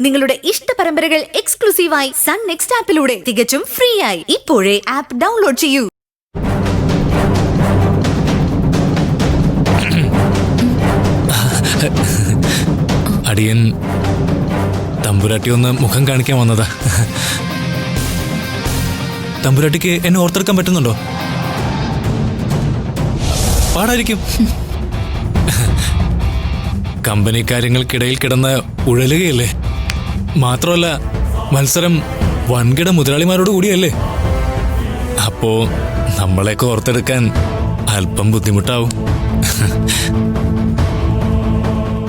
നിങ്ങളുടെ ഇഷ്ട പരമ്പരകൾ എക്സ്ക്ലൂസീവായി സൺ നെക്സ്റ്റ് ആപ്പിലൂടെ തികച്ചും ഫ്രീ ആയി. ഇപ്പോഴേ ആപ്പ് ഡൗൺലോഡ് ചെയ്യൂ. അടിയൻ തമ്പുരാട്ടി ഒന്ന് മുഖം കാണിക്കാൻ വന്നതാ. തമ്പുരാട്ടിക്ക് എന്നെ ഓർത്തെടുക്കാൻ പറ്റുന്നുണ്ടോ? പാടായിരിക്കും. കമ്പനി കാര്യങ്ങൾക്കിടയിൽ കിടന്ന് ഉഴലുകയല്ലേ. മാത്രമല്ല മത്സരം വൻകിട മുതലാളിമാരോട് കൂടിയല്ലേ. അപ്പോ നമ്മളെയൊക്കെ ഓർത്തെടുക്കാൻ അല്പം ബുദ്ധിമുട്ടാവും.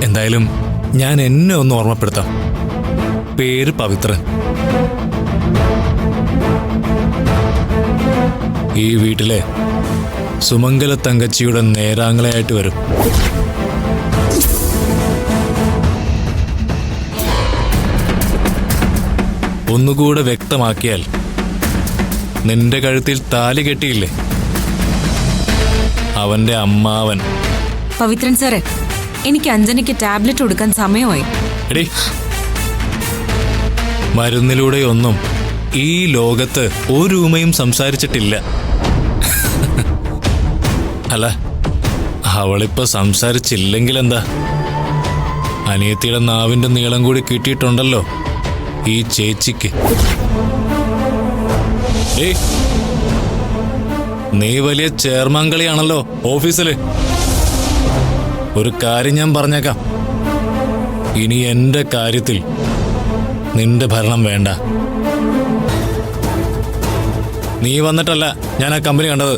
എന്തായാലും ഞാൻ എന്നെ ഒന്ന് ഓർമ്മപ്പെടുത്താം. പേര് പവിത്രൻ. ഈ വീട്ടിലെ സുമംഗല തങ്കച്ചിയുടെ നേരാങ്ങളയായിട്ട് വരും. ഒന്നുകൂടെ വ്യക്തമാക്കിയാൽ, നിന്റെ കഴുത്തിൽ താലി കെട്ടിയില്ലേ അവന്റെ അമ്മാവൻ. പവിത്രൻ സാറേ, എനിക്ക് അഞ്ജനയ്ക്ക് ടാബ്ലറ്റ് കൊടുക്കാൻ സമയമായി. എടീ, മരുന്നിലൂടെയൊന്നും ഈ ലോകത്ത് ഒരു ഊമയും സംസാരിച്ചിട്ടില്ല. അല്ല, അവളിപ്പോ സംസാരിച്ചില്ലെങ്കിൽ എന്താ? അനിയത്തിയുടെ നാവിന്റെ നീളം കൂടി കിട്ടിയിട്ടുണ്ടല്ലോ ഈ ചേച്ചിക്ക്. നീ വലിയ ചെയർമാൻ കളിയാണല്ലോ ഓഫീസില്. ഒരു കാര്യം ഞാൻ പറഞ്ഞേക്കാം, ഇനി എന്റെ കാര്യത്തിൽ നിന്റെ ഭരണം വേണ്ട. നീ വന്നിട്ടല്ല ഞാൻ ആ കമ്പനി കണ്ടത്.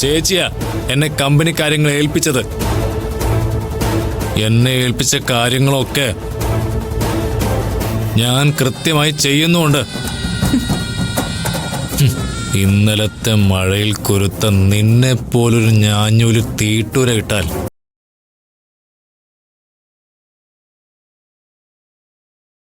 ചേച്ചിയാ എന്നെ കമ്പനി കാര്യങ്ങൾ ഏൽപ്പിച്ചത്. എന്നെ ഏൽപ്പിച്ച കാര്യങ്ങളൊക്കെ ഞാൻ കൃത്യമായി ചെയ്യുന്നുമുണ്ട്. ഇന്നലത്തെ മഴയിൽ കുരുത്ത നിന്നെ പോലൊരു ഞാഞ്ഞൂല് തീട്ടൂര ഇട്ടാൽ